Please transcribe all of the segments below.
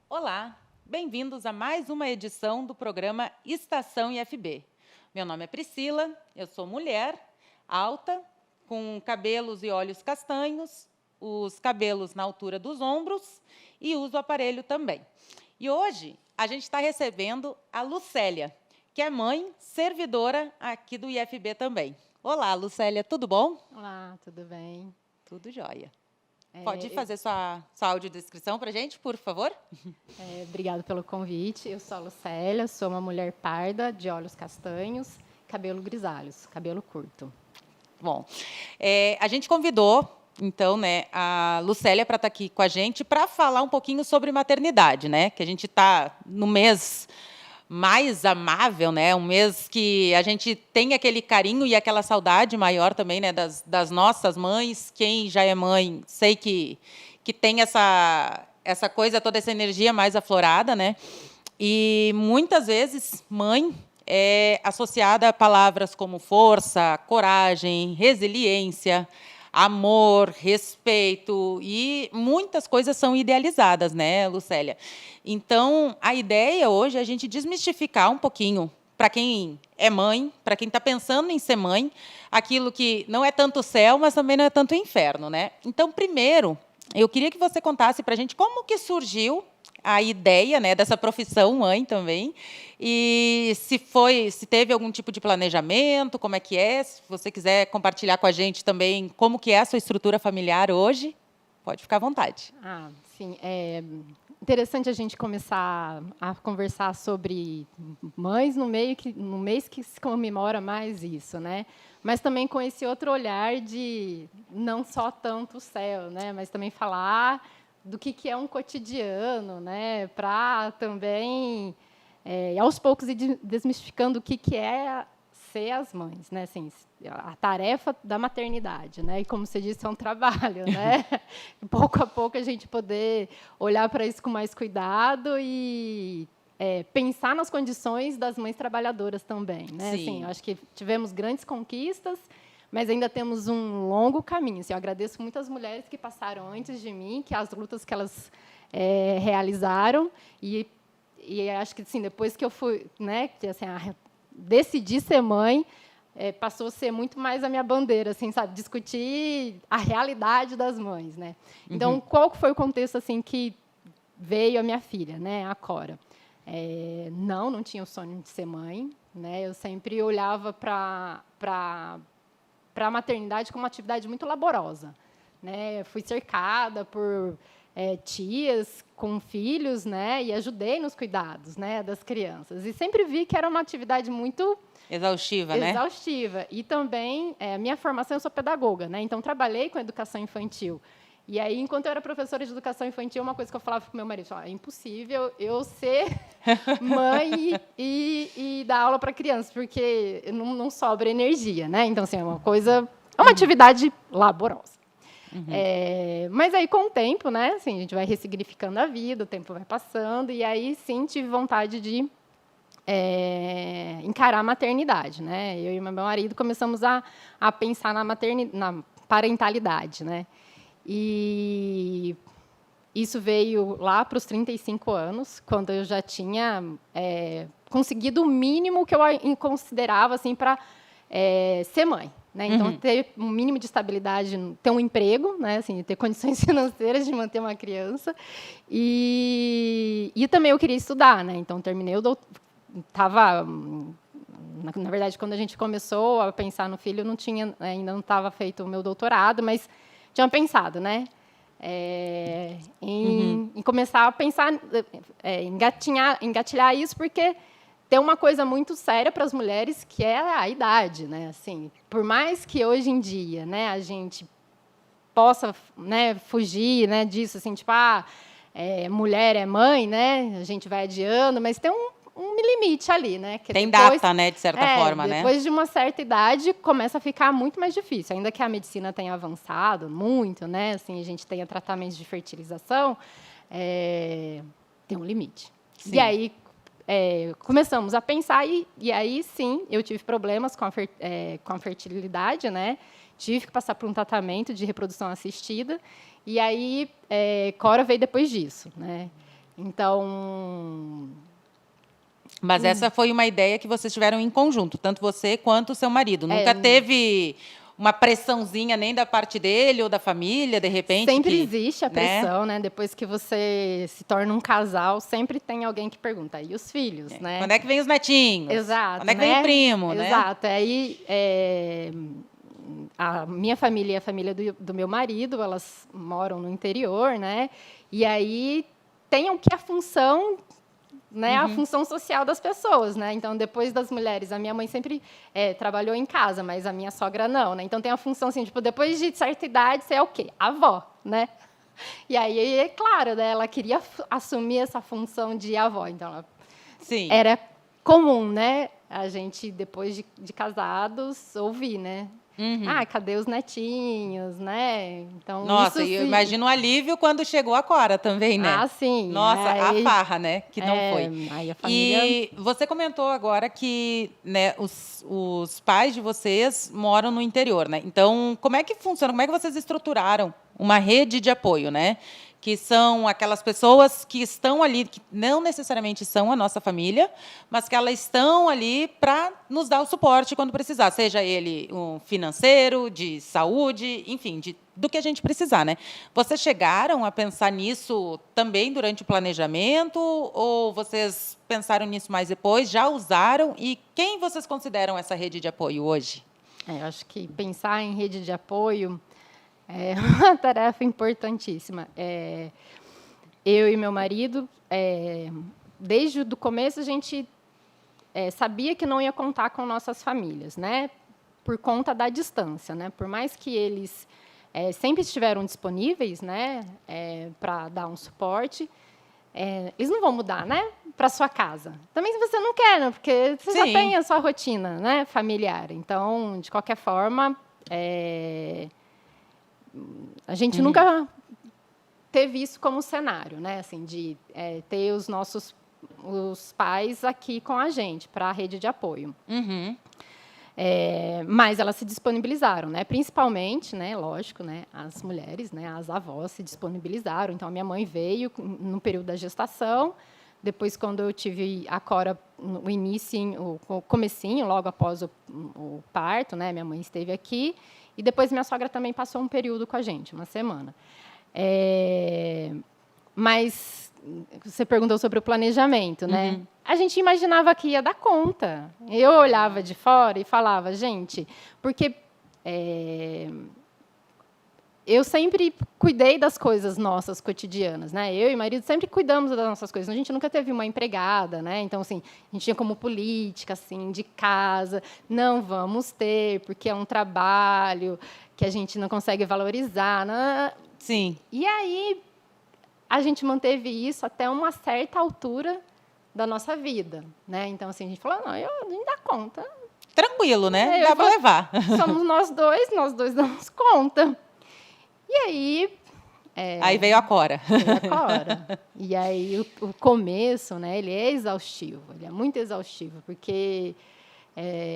Olá, bem-vindos a mais uma edição do programa Estação IFB. Meu nome é Priscila, eu sou mulher, alta, com cabelos e olhos castanhos, os cabelos na altura dos ombros e uso aparelho também. E hoje a gente está recebendo a Lucélia, que é mãe, servidora aqui do IFB também. Olá, Lucélia, tudo bom? Olá, tudo bem? Tudo jóia. Pode fazer sua audiodescrição para a gente, por favor? Obrigada pelo convite. Eu sou a Lucélia, sou uma mulher parda, de olhos castanhos, cabelo grisalhos, cabelo curto. Bom, a gente convidou, então, né, a Lucélia para estar aqui com a gente para falar um pouquinho sobre maternidade, né? Que a gente está no mês mais amável, né? Um mês que a gente tem aquele carinho e aquela saudade maior também, né? Das nossas mães. Quem já é mãe, sei que tem essa coisa, toda essa energia mais aflorada, né? E muitas vezes mãe é associada a palavras como força, coragem, resiliência, amor, respeito, e muitas coisas são idealizadas, né, Lucélia? Então, a ideia hoje é a gente desmistificar um pouquinho, para quem é mãe, para quem está pensando em ser mãe, aquilo que não é tanto céu, mas também não é tanto inferno, né? Então, primeiro, eu queria que você contasse para a gente como que surgiu a ideia, né, dessa profissão mãe também, e se teve algum tipo de planejamento, como é que é, se você quiser compartilhar com a gente também como que é a sua estrutura familiar hoje, pode ficar à vontade. Sim, é interessante a gente começar a conversar sobre mães no mês que se comemora mais isso, né? Mas também com esse outro olhar de não só tanto o céu, né? Mas também falar do que é um cotidiano, né? Para também, aos poucos, ir desmistificando o que é ser as mães, né? Assim, a tarefa da maternidade, né? E como você disse, é um trabalho, né? Pouco a pouco a gente poder olhar para isso com mais cuidado e pensar nas condições das mães trabalhadoras também, né? Sim. Assim, eu acho que tivemos grandes conquistas, mas ainda temos um longo caminho. Assim, eu agradeço muito as mulheres que passaram antes de mim, que as lutas que elas realizaram, e acho que assim, depois que eu fui, né, que, assim, decidi ser mãe, passou a ser muito mais a minha bandeira, assim, sabe, discutir a realidade das mães, né? Então, qual foi o contexto assim que veio a minha filha, né, a Cora? Não tinha o sonho de ser mãe, né? Eu sempre olhava para a maternidade como uma atividade muito laborosa, né? Fui cercada por tias com filhos, né? E ajudei nos cuidados, né, das crianças. E sempre vi que era uma atividade muito exaustiva, né? Exaustiva. E também, a minha formação, eu sou pedagoga, né? Então, trabalhei com educação infantil. E aí, enquanto eu era professora de educação infantil, uma coisa que eu falava com meu marido, é impossível eu ser mãe e dar aula para crianças, porque não sobra energia, né? Então, assim, é uma atividade laborosa. Mas aí, com o tempo, né, assim, a gente vai ressignificando a vida, o tempo vai passando, e aí, sim, tive vontade de encarar a maternidade, né? Eu e meu marido começamos a pensar na parentalidade, né? E isso veio lá para os 35 anos, quando eu já tinha conseguido o mínimo que eu considerava assim para ser mãe, né? Então, ter um mínimo de estabilidade, ter um emprego, né? Assim, ter condições financeiras de manter uma criança. E também eu queria estudar, né? Então, terminei na verdade, quando a gente começou a pensar no filho, ainda não estava feito o meu doutorado, mas tinha pensado, né? Em começar a pensar, engatilhar isso, porque tem uma coisa muito séria para as mulheres, que é a idade, né? Assim, por mais que hoje em dia, né, a gente possa, né, fugir, né, disso, assim, tipo, mulher é mãe, né? A gente vai adiando, mas tem um limite ali, né? Que tem data, né, de certa forma, né? Depois de uma certa idade, começa a ficar muito mais difícil. Ainda que a medicina tenha avançado muito, né? Assim, a gente tenha tratamentos de fertilização, tem um limite. Sim. E aí, começamos a pensar e aí, sim, eu tive problemas com a fertilidade, né? Tive que passar por um tratamento de reprodução assistida. E aí, Cora veio depois disso, né? Então... Mas essa foi uma ideia que vocês tiveram em conjunto, tanto você quanto o seu marido. Nunca teve uma pressãozinha nem da parte dele ou da família, de repente? Sempre existe a pressão, né? Depois que você se torna um casal, sempre tem alguém que pergunta, e os filhos, né? Quando é que vem os netinhos? Exato. Quando é que vem o primo, né? Exato. Aí, a minha família e a família do meu marido, elas moram no interior, né? E aí tem o que a função... Né, a função social das pessoas, né? Então, depois das mulheres, a minha mãe sempre trabalhou em casa, mas a minha sogra não, né? Então, tem a função, assim, tipo, depois de certa idade, você é o quê? Avó, né? E aí, é claro, né, ela queria assumir essa função de avó. Então, Sim. Era comum, né? A gente, depois de casados, ouvir, né? Cadê os netinhos, né? Então, nossa, isso, eu imagino o alívio quando chegou a Cora também, né? Ah, sim. Nossa, a farra, né? Que não foi. Aí a família... E você comentou agora que, né, os pais de vocês moram no interior, né? Então, como é que funciona? Como é que vocês estruturaram uma rede de apoio, né? Que são aquelas pessoas que estão ali, que não necessariamente são a nossa família, mas que elas estão ali para nos dar o suporte quando precisar, seja ele um financeiro, de saúde, enfim, do que a gente precisar, né? Vocês chegaram a pensar nisso também durante o planejamento ou vocês pensaram nisso mais depois, já usaram? E quem vocês consideram essa rede de apoio hoje? Eu acho que pensar em rede de apoio é uma tarefa importantíssima. Eu e meu marido, desde o começo, a gente sabia que não ia contar com nossas famílias, né? Por conta da distância, né? Por mais que eles sempre estiveram disponíveis, né? Para dar um suporte, eles não vão mudar, né? Para sua casa. Também se você não quer, né? Porque você já tem a sua rotina, né? Familiar. Então, de qualquer forma, a gente nunca teve isso como cenário, né? Assim, de ter os pais aqui com a gente para a rede de apoio. Mas elas se disponibilizaram, né? Principalmente, né? Lógico, né? As mulheres, né? As avós se disponibilizaram. Então, a minha mãe veio no período da gestação. Depois, quando eu tive a Cora, o início, o comecinho, logo após o parto, né? Minha mãe esteve aqui. E depois minha sogra também passou um período com a gente, uma semana. Mas você perguntou sobre o planejamento, né? A gente imaginava que ia dar conta. Eu olhava de fora e falava, gente, porque eu sempre cuidei das coisas nossas cotidianas, né? Eu e o marido sempre cuidamos das nossas coisas. A gente nunca teve uma empregada, né? Então, assim, a gente tinha como política, assim, de casa, não vamos ter, porque é um trabalho que a gente não consegue valorizar. Né? Sim. E aí, a gente manteve isso até uma certa altura da nossa vida, né? Então, assim, a gente falou, não, a gente dá conta. Tranquilo, né? Dá para levar. Somos nós dois damos conta. E aí... aí veio a Cora. Veio a Cora. E aí o começo, né, ele é exaustivo, ele é muito exaustivo, porque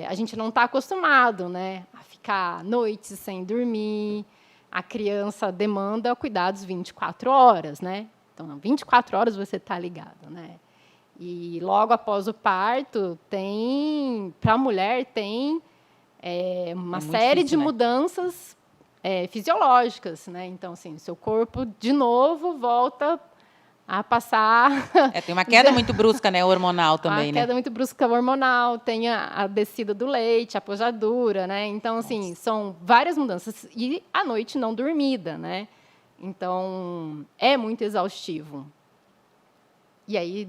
a gente não está acostumado, né, a ficar noites sem dormir, a criança demanda cuidados 24 horas, né? Então, 24 horas você está ligado, né? E logo após o parto, para a mulher, tem uma série de mudanças fisiológicas, né? Então, assim, seu corpo, de novo, volta a passar... tem uma queda muito brusca, né, hormonal também, né? A queda muito brusca hormonal, tem a descida do leite, a pojadura, né? Então, assim, são várias mudanças. E a noite não dormida, né? Então, é muito exaustivo. E aí,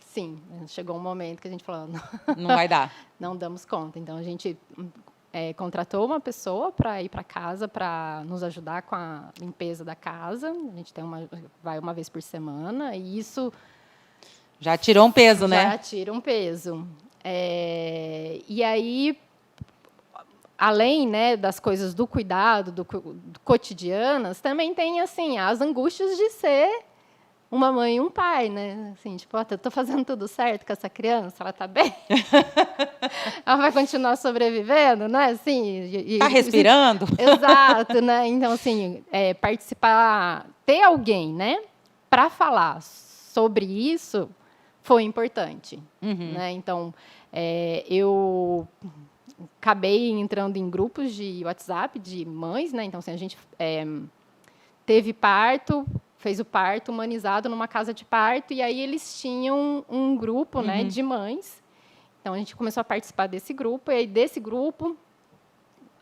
sim, chegou um momento que a gente falou... Não vai dar. Não damos conta. Então, a gente... contratou uma pessoa para ir para casa para nos ajudar com a limpeza da casa. A gente vai uma vez por semana e isso já tirou um peso, né? Já tira um peso. E aí, além, né, das coisas do cuidado, do cotidianas, também tem assim as angústias de ser uma mãe e um pai, né? Assim, tipo, eu tô fazendo tudo certo com essa criança, ela tá bem? Ela vai continuar sobrevivendo, né? Assim, Tá respirando? Exato, né? Então, assim, participar, ter alguém, né, para falar sobre isso foi importante, né? Então, eu acabei entrando em grupos de WhatsApp de mães, né? Então, assim, a gente teve parto, fez o parto humanizado numa casa de parto, e aí eles tinham um grupo, né, de mães. Então, a gente começou a participar desse grupo, e aí desse grupo,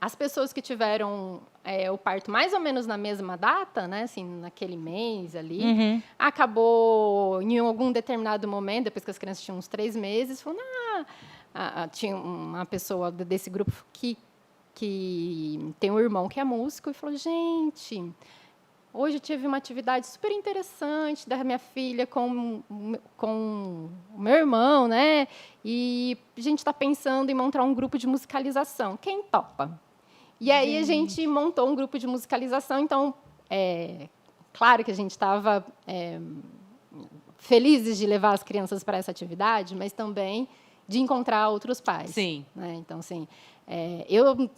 as pessoas que tiveram o parto mais ou menos na mesma data, né, assim, naquele mês ali, acabou, em algum determinado momento, depois que as crianças tinham uns 3 meses, falou, tinha uma pessoa desse grupo que tem um irmão que é músico, e falou, gente, hoje eu tive uma atividade super interessante da minha filha com o meu irmão, né? E a gente está pensando em montar um grupo de musicalização. Quem topa? E aí a gente montou um grupo de musicalização. Então, claro que a gente estava felizes de levar as crianças para essa atividade, mas também de encontrar outros pais. Sim. Né? Então, assim, eu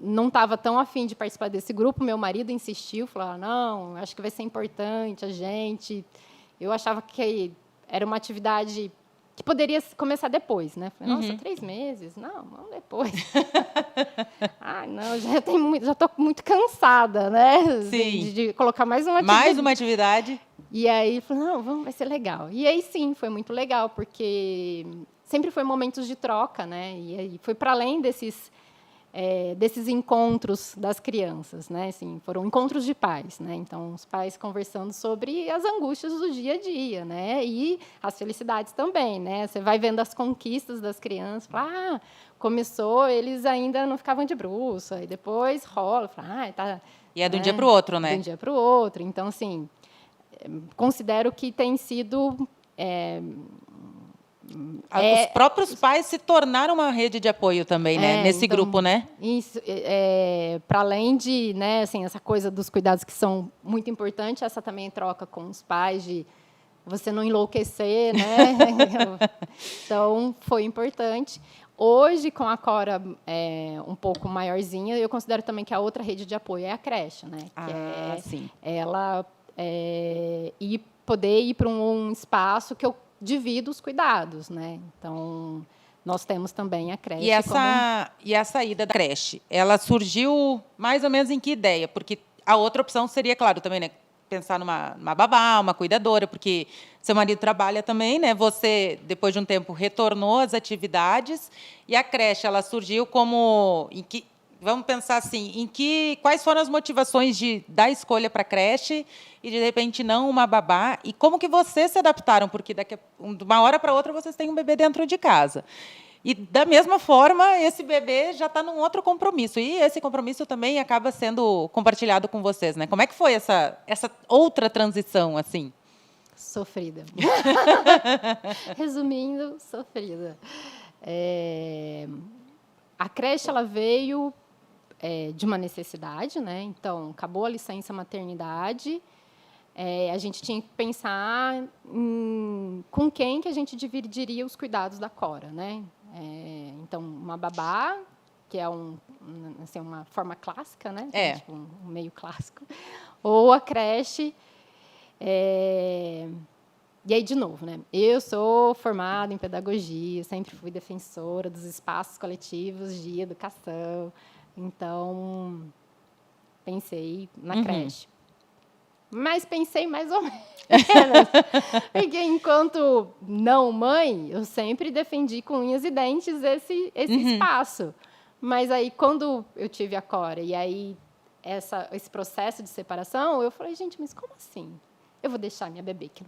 não estava tão afim de participar desse grupo. Meu marido insistiu, falou, não, acho que vai ser importante a gente. Eu achava que era uma atividade que poderia começar depois, né? Falei, nossa, 3 meses? Não depois. Não, já estou muito cansada, né? Sim. De colocar mais uma atividade. Mais uma atividade. E aí, falou, não, vai ser legal. E aí, sim, foi muito legal, porque sempre foi momentos de troca, né? E aí foi para além desses encontros das crianças, né? Assim, foram encontros de pais, né? Então, os pais conversando sobre as angústias do dia a dia, né? E as felicidades também, né? Você vai vendo as conquistas das crianças, fala, começou, eles ainda não ficavam de bruços, aí depois rola, fala, tá. E é de um dia para o outro, né? De um dia para o outro. Então, assim, considero que tem sido os próprios pais se tornaram uma rede de apoio também, né? Nesse então, grupo, né? Isso, para além de, né, assim, essa coisa dos cuidados que são muito importantes, essa também troca com os pais de você não enlouquecer, né? Então, foi importante. Hoje, com a Cora um pouco maiorzinha, eu considero também que a outra rede de apoio é a creche, né? Sim. Ela poder ir para um espaço que eu divido os cuidados, né? Então, nós temos também a creche. E essa ida da creche, ela surgiu mais ou menos em que ideia? Porque a outra opção seria, claro, também, né? Pensar numa babá, uma cuidadora, porque seu marido trabalha também, né? Você, depois de um tempo, retornou às atividades, e a creche, ela surgiu como... Vamos pensar assim, quais foram as motivações da escolha para a creche e, de repente, não uma babá? E como que vocês se adaptaram? Porque de uma hora para outra vocês têm um bebê dentro de casa. E, da mesma forma, esse bebê já está num outro compromisso. E esse compromisso também acaba sendo compartilhado com vocês, né? Como é que foi essa outra transição, assim? Sofrida. Resumindo, sofrida. A creche, ela veio de uma necessidade, né? Então, acabou a licença maternidade, a gente tinha que pensar com quem que a gente dividiria os cuidados da Cora, né? Então, uma babá, que é assim, uma forma clássica, né? Tipo, um meio clássico, ou a creche. E aí, de novo, né? Eu sou formada em pedagogia, sempre fui defensora dos espaços coletivos de educação. Então, pensei na creche. Mas pensei mais ou menos. Porque, enquanto não mãe, eu sempre defendi com unhas e dentes esse espaço. Mas aí, quando eu tive a Cora, e aí esse processo de separação, eu falei, gente, mas como assim? Eu vou deixar minha bebê, que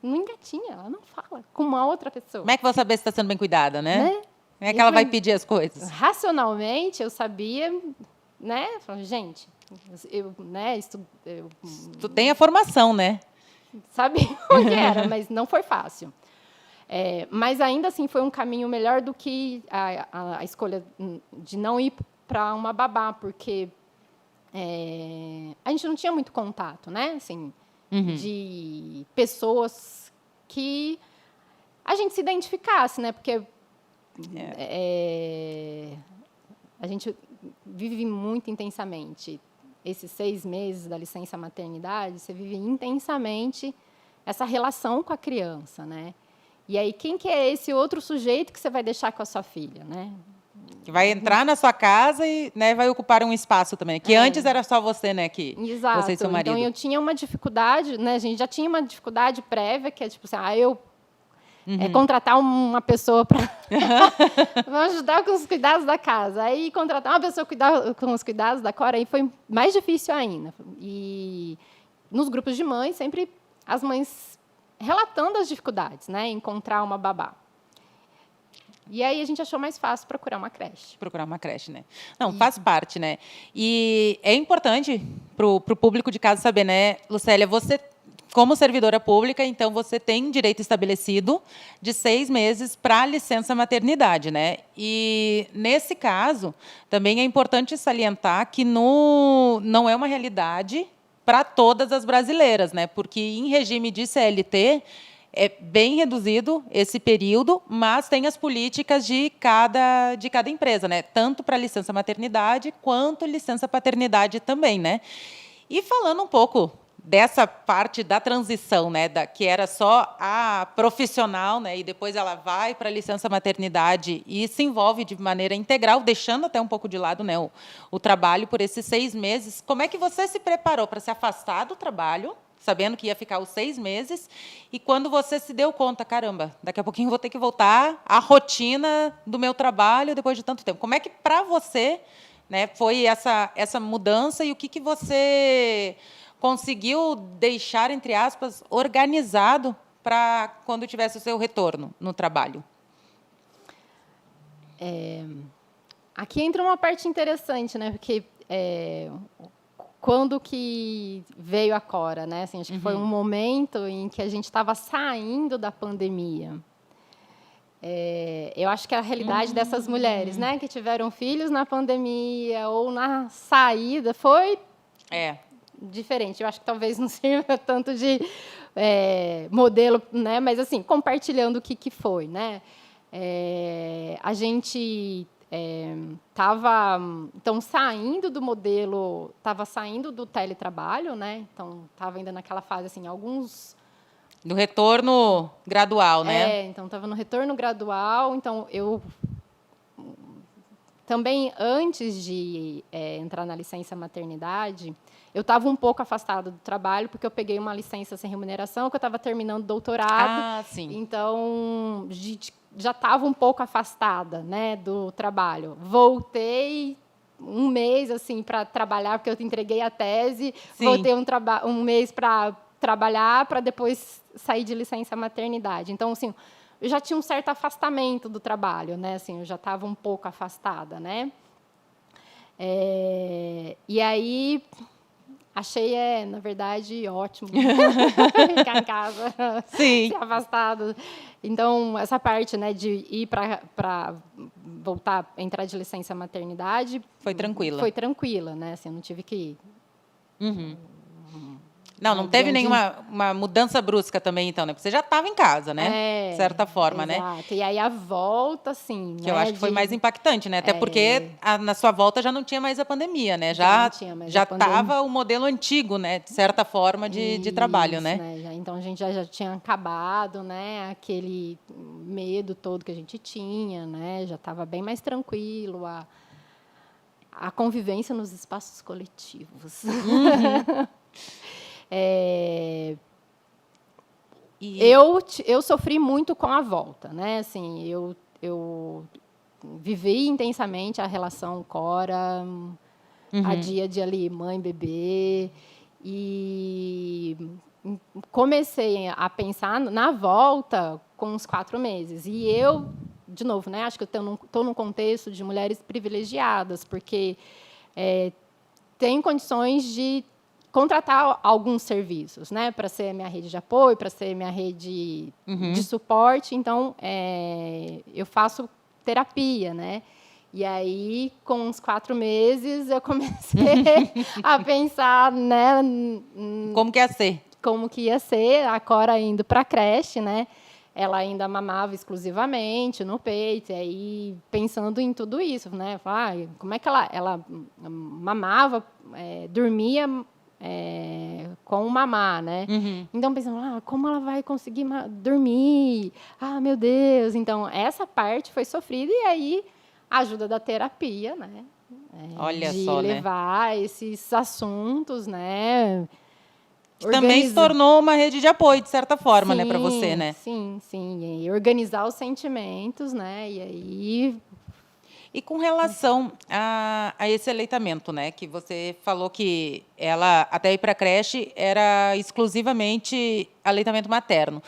não engatinha, ela não fala, com uma outra pessoa. Como é que vou saber se está sendo bem cuidada, né? Né? Como é que ela vai pedir as coisas? Racionalmente, eu sabia, né? Falei, gente, Tu tem a formação, né? Sabia o que era, mas não foi fácil. Mas, ainda assim, foi um caminho melhor do que a escolha de não ir para uma babá, porque a gente não tinha muito contato, né? Assim, de pessoas que a gente se identificasse, né? Porque a gente vive muito intensamente. Esses 6 meses da licença maternidade, você vive intensamente essa relação com a criança, né? E aí, quem que é esse outro sujeito que você vai deixar com a sua filha, né? Que vai entrar na sua casa e, né, vai ocupar um espaço também. Que antes era só você, né? Exato. Você e seu marido. Então, eu tinha uma dificuldade, né? A gente já tinha uma dificuldade prévia, que é tipo assim, contratar uma pessoa para ajudar com os cuidados da casa. Aí, contratar uma pessoa para cuidar com os cuidados da Cora, aí foi mais difícil ainda. E nos grupos de mães, sempre as mães relatando as dificuldades, né? Encontrar uma babá. E aí a gente achou mais fácil procurar uma creche. Procurar uma creche, né? Não, faz parte, né? E é importante para o público de casa saber, né, Lucélia, você, como servidora pública, então você tem direito estabelecido de 6 meses para licença maternidade, né? E, nesse caso, também é importante salientar que não é uma realidade para todas as brasileiras, né? Porque, em regime de CLT, é bem reduzido esse período, mas tem as políticas de cada empresa, né? Tanto para licença maternidade quanto licença paternidade também, né? E falando um pouco dessa parte da transição, né, que era só a profissional, né, e depois ela vai para a licença maternidade e se envolve de maneira integral, deixando até um pouco de lado, né, o trabalho por esses 6 meses. Como é que você se preparou para se afastar do trabalho, sabendo que ia ficar os 6 meses, e quando você se deu conta, caramba, daqui a pouquinho eu vou ter que voltar à rotina do meu trabalho depois de tanto tempo? Como é que, para você, né, foi essa mudança e o que você conseguiu deixar, entre aspas, organizado para quando tivesse o seu retorno no trabalho? Aqui entra uma parte interessante, né? Porque quando que veio a Cora, né? Assim, acho que foi um momento em que a gente estava saindo da pandemia. Eu acho que a realidade dessas mulheres, né, que tiveram filhos na pandemia ou na saída, foi diferente. Eu acho que talvez não sirva tanto de modelo, né? Mas assim, compartilhando o que foi, né? A gente estava então saindo do modelo, estava saindo do teletrabalho, né? Então estava ainda naquela fase assim, alguns do retorno gradual, né? Então estava no retorno gradual. Então eu também, antes de entrar na licença maternidade, eu estava um pouco afastada do trabalho, porque eu peguei uma licença sem remuneração, que eu estava terminando o doutorado. Ah, sim. Então, já estava um pouco afastada, né, do trabalho. Voltei um mês assim, para trabalhar, porque eu entreguei a tese. Sim. Voltei um mês para trabalhar, para depois sair de licença maternidade. Então, assim, eu já tinha um certo afastamento do trabalho, né? Assim, eu já estava um pouco afastada, né? E aí achei, na verdade, ótimo ficar em casa, sim, ser afastado. Então, essa parte, né, de ir para voltar, entrar de licença maternidade, foi tranquila. Foi tranquila, né? Assim, eu não tive que ir. Não teve nenhuma uma mudança brusca também, então, né? Porque você já estava em casa, né? De certa forma, exato. né? E aí a volta, assim, que eu acho que foi mais impactante, né? Até porque na sua volta já não tinha mais a pandemia, né? Já estava o modelo antigo, né? De certa forma de trabalho, né? Então a gente já tinha acabado, né? Aquele medo todo que a gente tinha, né? Já estava bem mais tranquilo a convivência nos espaços coletivos. Eu sofri muito com a volta, né? Assim, eu vivi intensamente a relação Cora, a dia ali, mãe, bebê, e comecei a pensar na volta com uns 4 meses. E eu, de novo, né? Acho que eu estou num contexto de mulheres privilegiadas, porque tem condições de contratar alguns serviços, né, para ser minha rede de apoio, para ser minha rede de suporte. Então, eu faço terapia, né? E aí, com uns 4 meses, eu comecei a pensar, né, como que ia ser? como que ia ser a Cora indo para a creche, né? Ela ainda mamava exclusivamente no peito, e aí pensando em tudo isso, né? Como é que ela mamava, dormia com o mamá, né? Uhum. Então, pensando, como ela vai conseguir dormir? Ah, meu Deus! Então, essa parte foi sofrida, e aí a ajuda da terapia, né? Olha de só, né? levar esses assuntos, né? Que também se tornou uma rede de apoio, de certa forma, né, para você, né? Sim, sim. E organizar os sentimentos, né? E aí... E com relação a esse aleitamento, né, que você falou que ela, até ir para a creche, era exclusivamente aleitamento materno.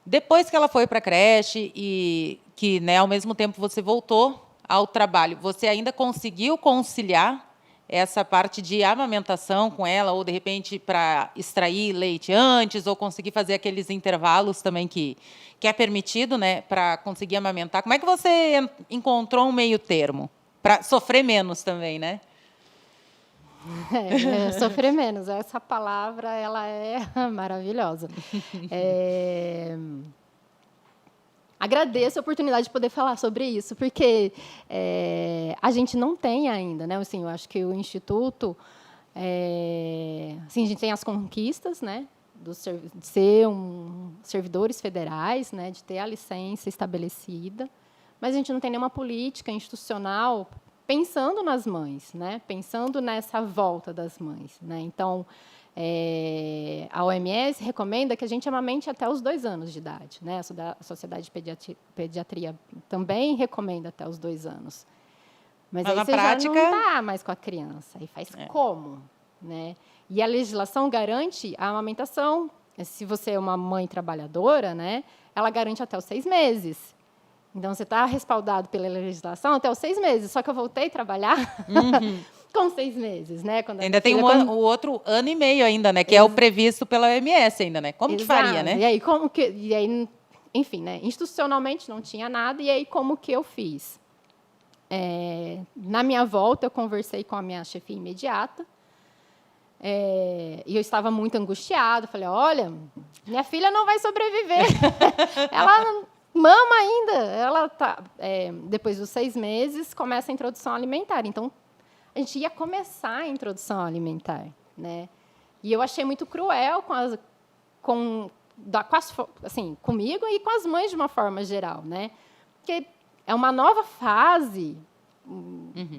Depois que ela foi para a creche e que, né, ao mesmo tempo você voltou ao trabalho, você ainda conseguiu conciliar essa parte de amamentação com ela, ou de repente para extrair leite antes, ou conseguir fazer aqueles intervalos também que é permitido, né, para conseguir amamentar? Como é que você encontrou um meio termo? Para sofrer menos também, né? Sofrer menos. Essa palavra, ela é maravilhosa. Agradeço a oportunidade de poder falar sobre isso, porque a gente não tem ainda, né? Assim, eu acho que o Instituto, assim, a gente tem as conquistas, né? De ser servidores federais, né? De ter a licença estabelecida, mas a gente não tem nenhuma política institucional pensando nas mães, né? Pensando nessa volta das mães, né? Então, a OMS recomenda que a gente amamente até os 2 anos de idade, né? A Sociedade de Pediatria também recomenda até os 2 anos. Mas aí na você prática... já não está mais com a criança. E faz como? Né? E a legislação garante a amamentação. Se você é uma mãe trabalhadora, né, ela garante até os 6 meses. Então, você está respaldado pela legislação até os 6 meses. Só que eu voltei a trabalhar com 6 meses, né? Quando ainda tem o outro ano e meio ainda, né? Que é o previsto pela OMS ainda, né? Como que faria, né? E aí, enfim, né? Institucionalmente não tinha nada. E aí, como que eu fiz? Na minha volta, eu conversei com a minha chefia imediata. E eu estava muito angustiada. Falei, olha, minha filha não vai sobreviver. Ela não mama ainda. Ela tá, depois dos 6 meses, começa a introdução alimentar. Então, a gente ia começar a introdução alimentar, né? E eu achei muito cruel assim, comigo e com as mães de uma forma geral, né? Porque é uma nova fase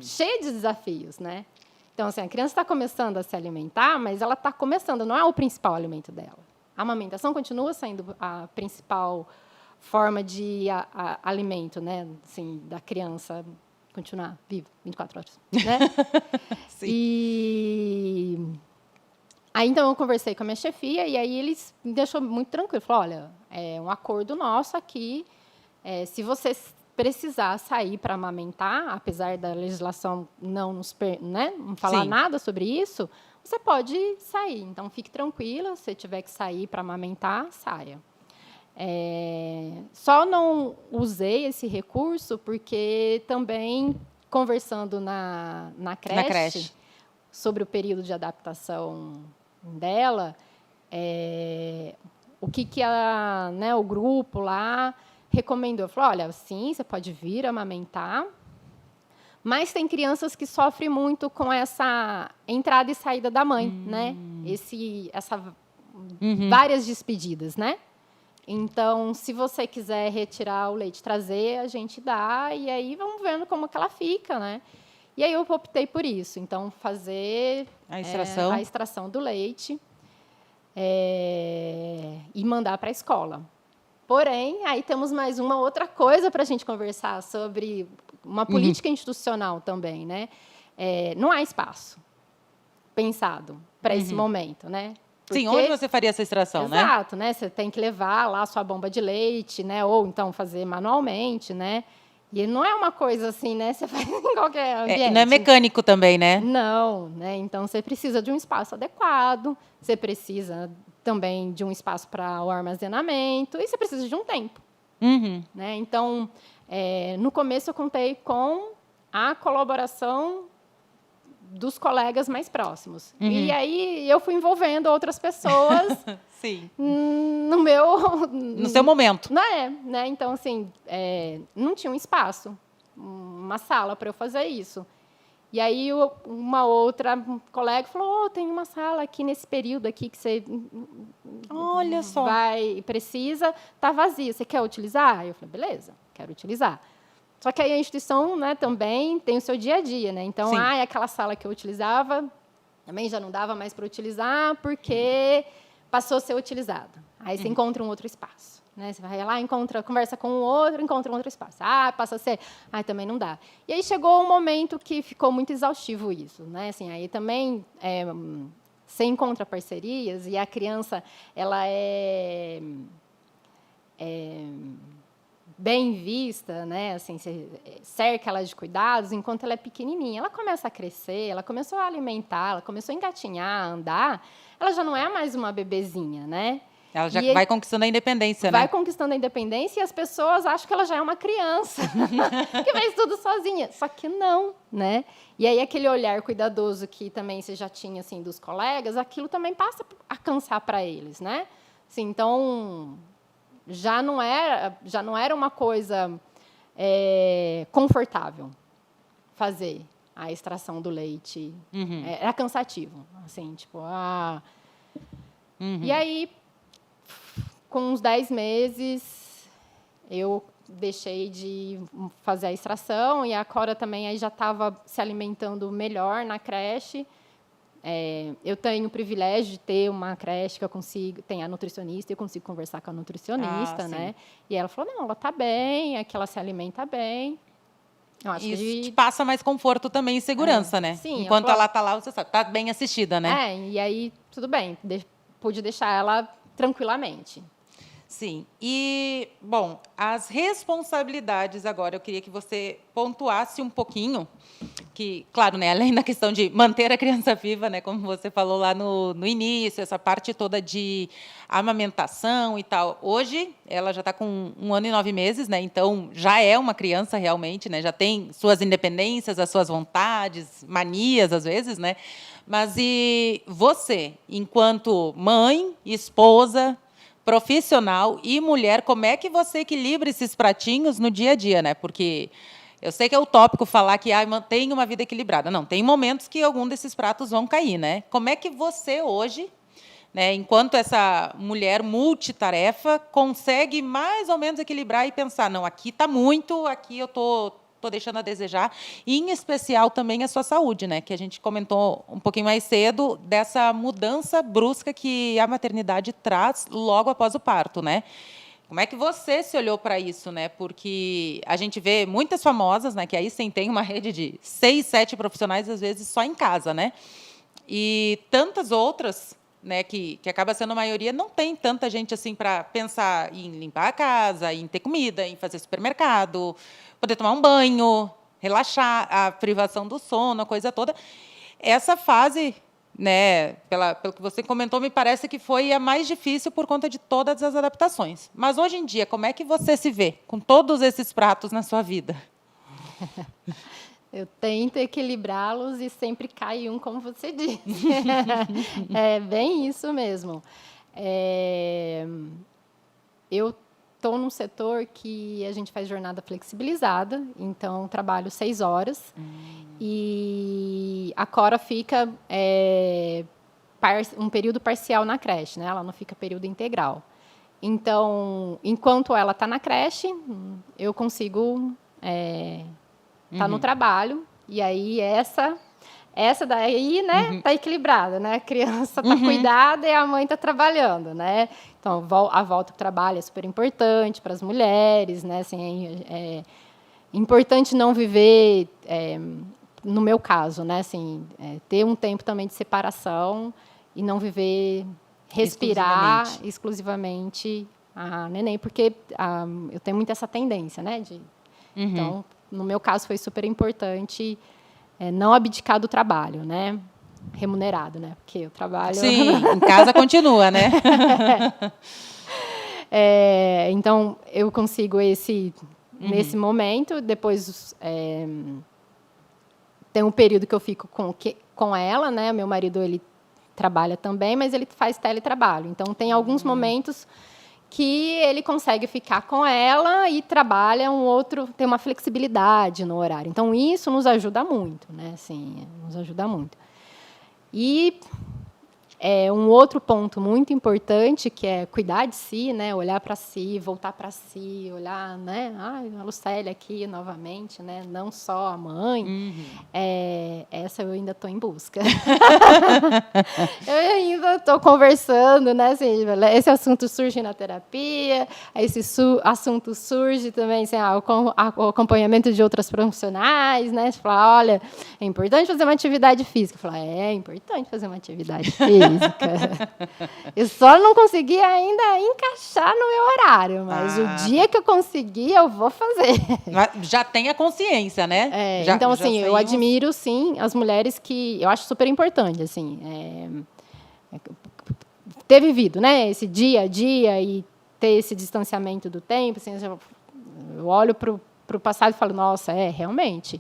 cheia de desafios, né? Então, assim, a criança está começando a se alimentar, mas ela está começando, não é o principal alimento dela. A amamentação continua sendo a principal forma de alimento, né? Assim, da criança continuar viva 24 horas, né? Sim. E aí, então, eu conversei com a minha chefia, e aí eles me deixou muito tranquilo. Falou, olha, é um acordo nosso aqui, se você precisar sair para amamentar, apesar da legislação não falar nada sobre isso, você pode sair. Então, fique tranquila, se tiver que sair para amamentar, saia. Só não usei esse recurso porque também, conversando na creche sobre o período de adaptação dela, o que o grupo lá recomendou. Falou, olha, sim, você pode vir amamentar, mas tem crianças que sofrem muito com essa entrada e saída da mãe, né? Várias despedidas, né? Então, se você quiser retirar o leite, trazer, a gente dá, e aí vamos vendo como que ela fica, né? E aí eu optei por isso. Então, fazer a extração do leite e mandar para a escola. Porém, aí temos mais uma outra coisa para a gente conversar sobre uma política institucional também, né? Não há espaço pensado para esse momento, né? Sim, onde você faria essa extração, né? Exato, né? Você tem que levar lá a sua bomba de leite, né? Ou então fazer manualmente, né? E não é uma coisa assim, né? Você faz em qualquer ambiente. Não é mecânico também, né? Não, né? Então você precisa de um espaço adequado, você precisa também de um espaço para o armazenamento e você precisa de um tempo, né? Então, no começo eu contei com a colaboração dos colegas mais próximos. E aí eu fui envolvendo outras pessoas Sim. no seu momento. Não é, né? Então, assim, não tinha um espaço, uma sala para eu fazer isso. E aí uma outra colega falou, tem uma sala aqui nesse período aqui que você Olha só. precisa, tá vazia, você quer utilizar? Eu falei, beleza, quero utilizar. Só que aí a instituição, né, também tem o seu dia a dia, né? Então, aquela sala que eu utilizava também já não dava mais para utilizar porque passou a ser utilizada. Aí você encontra um outro espaço. Né? Você vai lá, conversa com o outro, encontra um outro espaço. Passa a ser... também não dá. E aí chegou um momento que ficou muito exaustivo isso. Né? Assim, aí também você encontra parcerias e a criança ela é bem vista, né? Assim, você cerca ela de cuidados enquanto ela é pequenininha. Ela começa a crescer, ela começou a alimentar, ela começou a engatinhar, a andar. Ela já não é mais uma bebezinha, né? Ela já vai conquistando a independência, né? Vai conquistando a independência e as pessoas acham que ela já é uma criança, que faz tudo sozinha. Só que não, né? E aí aquele olhar cuidadoso que também você já tinha, assim, dos colegas, aquilo também passa a cansar para eles, né? Assim, então, já não era uma coisa confortável fazer a extração do leite. Era cansativo, assim, tipo, E aí, com uns 10 meses, eu deixei de fazer a extração e a Cora também aí já estava se alimentando melhor na creche. Eu tenho o privilégio de ter uma creche que eu consigo, tem a nutricionista, eu consigo conversar com a nutricionista, né? E ela falou, não, ela está bem, aqui ela se alimenta bem. Eu acho Isso te passa mais conforto também e segurança, né? Sim, enquanto ela está lá, você sabe, está bem assistida, né? E aí, tudo bem, pude deixar ela tranquilamente. Sim. E, bom, as responsabilidades agora, eu queria que você pontuasse um pouquinho, que, claro, né, além da questão de manter a criança viva, né, como você falou lá no início, essa parte toda de amamentação e tal. Hoje, ela já está com 1 ano e 9 meses, né, então já é uma criança realmente, né, já tem suas independências, as suas vontades, manias, às vezes, né? Mas e você, enquanto mãe, esposa, profissional e mulher, como é que você equilibra esses pratinhos no dia a dia, né? Porque eu sei que é utópico falar que mantenha uma vida equilibrada. Não, tem momentos que algum desses pratos vão cair, né? Como é que você hoje, né, enquanto essa mulher multitarefa, consegue mais ou menos equilibrar e pensar, não, aqui está muito, aqui eu estou deixando a desejar, e em especial também a sua saúde, né? Que a gente comentou um pouquinho mais cedo dessa mudança brusca que a maternidade traz logo após o parto, né? Como é que você se olhou para isso, né? Porque a gente vê muitas famosas, né? Que aí sim tem uma rede de 6, 7 profissionais, às vezes, só em casa, né? E tantas outras, né, que acaba sendo a maioria, não tem tanta gente assim para pensar em limpar a casa, em ter comida, em fazer supermercado, poder tomar um banho, relaxar, a privação do sono, a coisa toda. Essa fase, né, pelo que você comentou, me parece que foi a mais difícil por conta de todas as adaptações. Mas hoje em dia, como é que você se vê com todos esses pratos na sua vida? Eu tento equilibrá-los e sempre cai um, como você disse. É bem isso mesmo. Eu estou num setor que a gente faz jornada flexibilizada, então trabalho 6 horas e a Cora fica um período parcial na creche, né? Ela não fica período integral. Então, enquanto ela está na creche, eu consigo tá no trabalho, e aí essa daí, né, tá equilibrada, né? A criança tá cuidada e a mãe tá trabalhando, né? Então, a volta pro trabalho é super importante para as mulheres, né? Assim, é importante não viver, no meu caso, né? Assim, ter um tempo também de separação e não viver, respirar exclusivamente a neném, porque eu tenho muito essa tendência, né? Então, no meu caso, foi super importante não abdicar do trabalho, né? Remunerado, né? Porque o trabalho... Sim, em casa continua, né? Então, eu consigo nesse momento, depois tem um período que eu fico com ela, né? Meu marido, ele trabalha também, mas ele faz teletrabalho. Então, tem alguns momentos que ele consegue ficar com ela e trabalha tem uma flexibilidade no horário. Então, isso nos ajuda muito, né? Assim, nos ajuda muito. E um outro ponto muito importante, que é cuidar de si, né? Olhar para si, voltar para si, olhar, né? A Lucélia aqui novamente, né? Não só a mãe. Essa eu ainda estou em busca. Eu ainda estou conversando, né? Assim, esse assunto surge na terapia, esse assunto surge também, assim, o acompanhamento de outras profissionais, né? Você fala, olha, é importante fazer uma atividade física. Eu falo, é importante fazer uma atividade física. Eu só não consegui ainda encaixar no meu horário, mas o dia que eu conseguir, eu vou fazer. Já tem a consciência, né? Então, assim, eu admiro, sim, as mulheres que... Eu acho super importante, assim, ter vivido, né, esse dia a dia e ter esse distanciamento do tempo. Assim, eu olho para o passado e falo, nossa, realmente...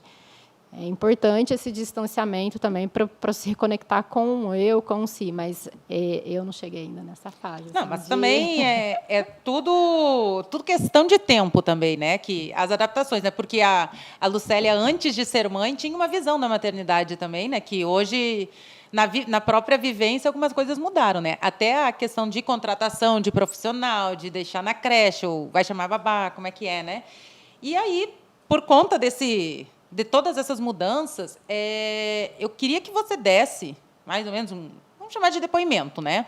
É importante esse distanciamento também para se reconectar com si, mas eu não cheguei ainda nessa fase. Não, mas também é tudo questão de tempo também, né? Que as adaptações, né? Porque a Lucélia, antes de ser mãe, tinha uma visão da maternidade também, né? Que hoje, na própria vivência, algumas coisas mudaram, né? Até a questão de contratação de profissional, de deixar na creche, ou vai chamar babá, como é que é, né? E aí, por conta de todas essas mudanças, eu queria que você desse, mais ou menos, vamos chamar de depoimento, né?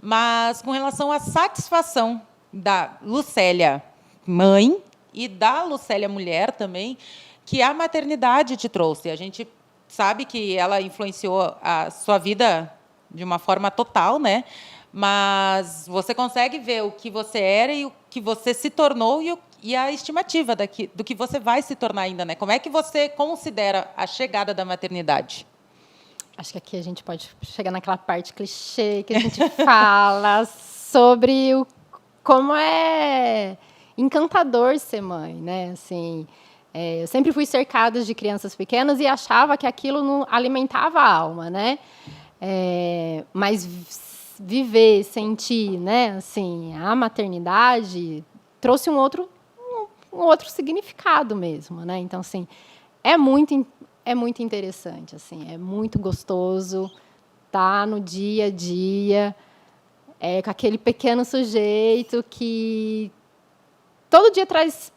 Mas com relação à satisfação da Lucélia mãe e da Lucélia mulher também, que a maternidade te trouxe. A gente sabe que ela influenciou a sua vida de uma forma total, né? Mas você consegue ver o que você era e o que você se tornou e a estimativa do que você vai se tornar ainda, né? Como é que você considera a chegada da maternidade? Acho que aqui a gente pode chegar naquela parte clichê que a gente fala sobre como é encantador ser mãe, né? Assim, eu sempre fui cercada de crianças pequenas e achava que aquilo não alimentava a alma, né? Mas viver, sentir, né? Assim, a maternidade trouxe um outro significado mesmo, né? Então, assim, é muito interessante, assim, é muito gostoso estar no dia a dia com aquele pequeno sujeito que todo dia traz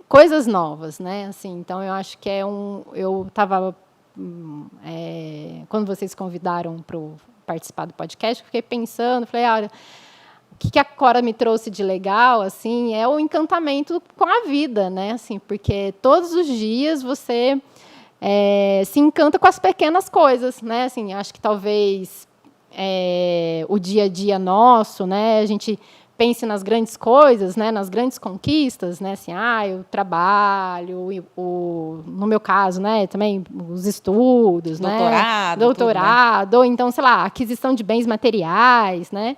coisas novas, né? Assim, então, eu acho que eu estava quando vocês convidaram para participar do podcast, eu fiquei pensando, falei, olha, o que a Cora me trouxe de legal, assim, é o encantamento com a vida, né? Assim, porque todos os dias você se encanta com as pequenas coisas, né? Assim, acho que talvez o dia a dia nosso, né? A gente pense nas grandes coisas, né? Nas grandes conquistas, né? Assim, o trabalho, no meu caso, né? Também os estudos, doutorado, né? Doutorado, tudo, né? Ou então, sei lá, aquisição de bens materiais, né?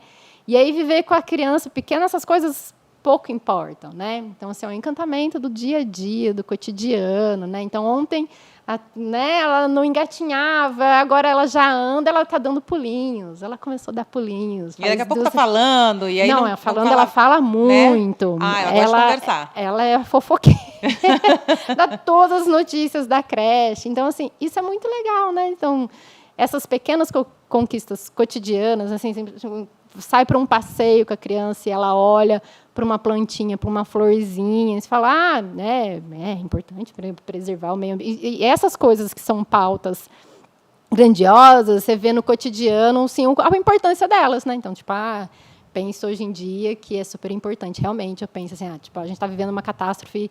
E aí, viver com a criança pequena, essas coisas pouco importam, né? Então, assim, é um encantamento do dia a dia, do cotidiano, né? Então, ontem, né, ela não engatinhava, agora ela já anda, ela está dando pulinhos. Ela começou a dar pulinhos. E daqui a pouco está falando. E aí ela falando, ela fala muito. Né? Ela gosta de conversar. Ela é fofoqueira. Dá todas as notícias da creche. Então, assim, isso é muito legal, né? Então, essas pequenas conquistas cotidianas, assim, sai para um passeio com a criança e ela olha para uma plantinha, para uma florzinha, e você fala, é importante preservar o meio ambiente. E essas coisas que são pautas grandiosas, você vê no cotidiano, assim, a importância delas, né? Então, tipo, penso hoje em dia que é super importante, realmente, eu penso assim, tipo, a gente está vivendo uma catástrofe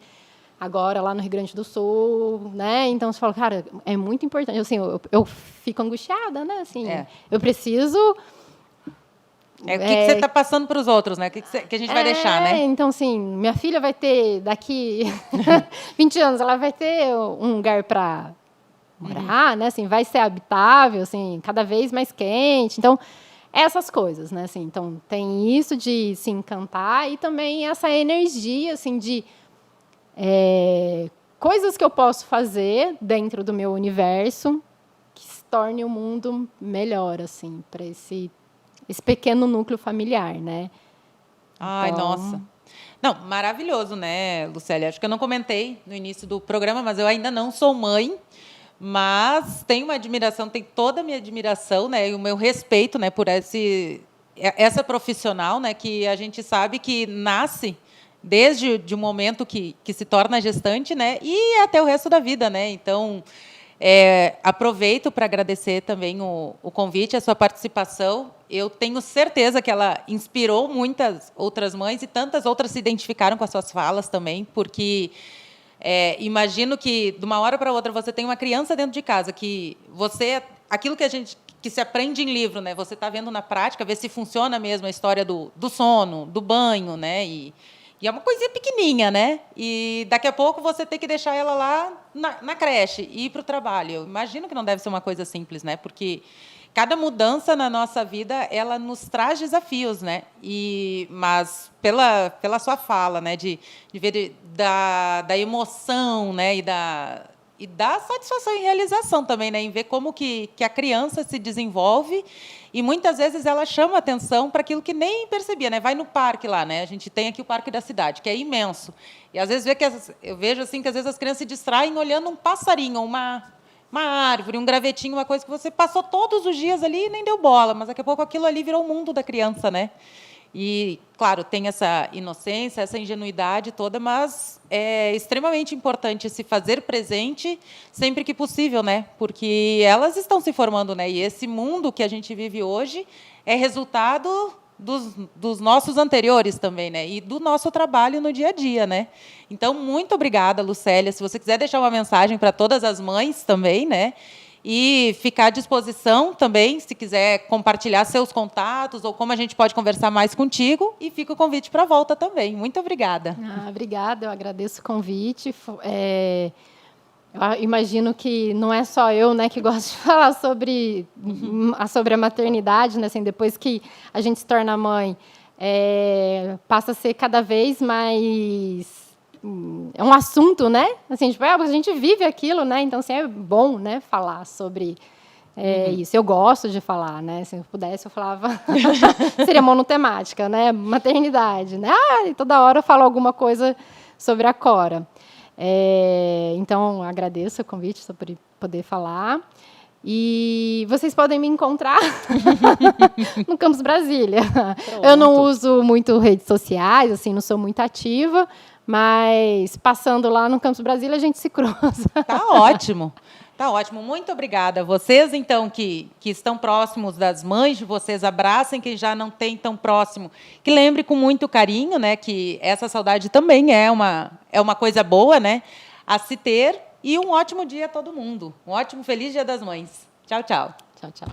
agora lá no Rio Grande do Sul, né? Então, você fala, cara, é muito importante. Assim, eu fico angustiada, né? Assim, eu preciso... O que você está passando para os outros, né? O que a gente vai deixar, né? Então, assim, minha filha vai ter, daqui 20 anos, ela vai ter um lugar para morar, né? Assim, vai ser habitável, assim, cada vez mais quente. Então, essas coisas, né? Assim, então, tem isso de se encantar e também essa energia, assim, de coisas que eu posso fazer dentro do meu universo que se torne o mundo melhor, assim, para esse pequeno núcleo familiar, né? Ai, Então, nossa. Não, maravilhoso, né, Lucélia? Acho que eu não comentei no início do programa, mas eu ainda não sou mãe, mas tenho uma admiração, tenho toda a minha admiração, né, e o meu respeito, né, por essa profissional, né, que a gente sabe que nasce desde o momento que se torna gestante, né, e até o resto da vida, né? Então, aproveito para agradecer também o convite, a sua participação. Eu tenho certeza que ela inspirou muitas outras mães e tantas outras se identificaram com as suas falas também, porque imagino que, de uma hora para outra, você tem uma criança dentro de casa, que aquilo que se aprende em livro, né? Você está vendo na prática, ver se funciona mesmo a história do sono, do banho, né? E é uma coisinha pequenininha, né? E daqui a pouco você tem que deixar ela lá na creche e ir para o trabalho. Eu imagino que não deve ser uma coisa simples, né? Porque cada mudança na nossa vida, ela nos traz desafios, né? Mas pela sua fala, né? De ver da emoção, né? E da satisfação e realização também, né? Em ver como que a criança se desenvolve e muitas vezes ela chama atenção para aquilo que nem percebia, né? Vai no parque lá, né? A gente tem aqui o Parque da Cidade, que é imenso. E às vezes eu vejo assim que às vezes as crianças se distraem olhando um passarinho, uma árvore, um gravetinho, uma coisa que você passou todos os dias ali e nem deu bola, mas daqui a pouco aquilo ali virou o mundo da criança, né? E, claro, tem essa inocência, essa ingenuidade toda, mas é extremamente importante se fazer presente sempre que possível, né? Porque elas estão se formando, né? E esse mundo que a gente vive hoje é resultado dos nossos anteriores também, né? E do nosso trabalho no dia a dia, né? Então, muito obrigada, Lucélia. Se você quiser deixar uma mensagem para todas as mães também, né? E ficar à disposição também, se quiser compartilhar seus contatos ou como a gente pode conversar mais contigo. E fica o convite para a volta também. Muito obrigada. Obrigada, eu agradeço o convite. Eu imagino que não é só eu, né, que gosto de falar sobre a maternidade, né? Assim, depois que a gente se torna mãe, passa a ser cada vez mais é um assunto, né? Assim, tipo, a gente vive aquilo, né? Então, assim, é bom, né, falar sobre isso. Eu gosto de falar, né? Se eu pudesse, eu falava... Seria monotemática, né? Maternidade, né? E toda hora eu falo alguma coisa sobre a Cora. Então, agradeço o convite sobre poder falar. E vocês podem me encontrar no Campus Brasília. Pronto. Eu não uso muito redes sociais, assim, não sou muito ativa, mas passando lá no Campus Brasília, a gente se cruza. Tá ótimo. Tá ótimo. Muito obrigada. Vocês, então, que estão próximos das mães de vocês, abracem quem já não tem tão próximo. Que lembre com muito carinho, né, que essa saudade também é uma coisa boa, né, a se ter. E um ótimo dia a todo mundo. Um ótimo, feliz Dia das Mães. Tchau, tchau. Tchau, tchau.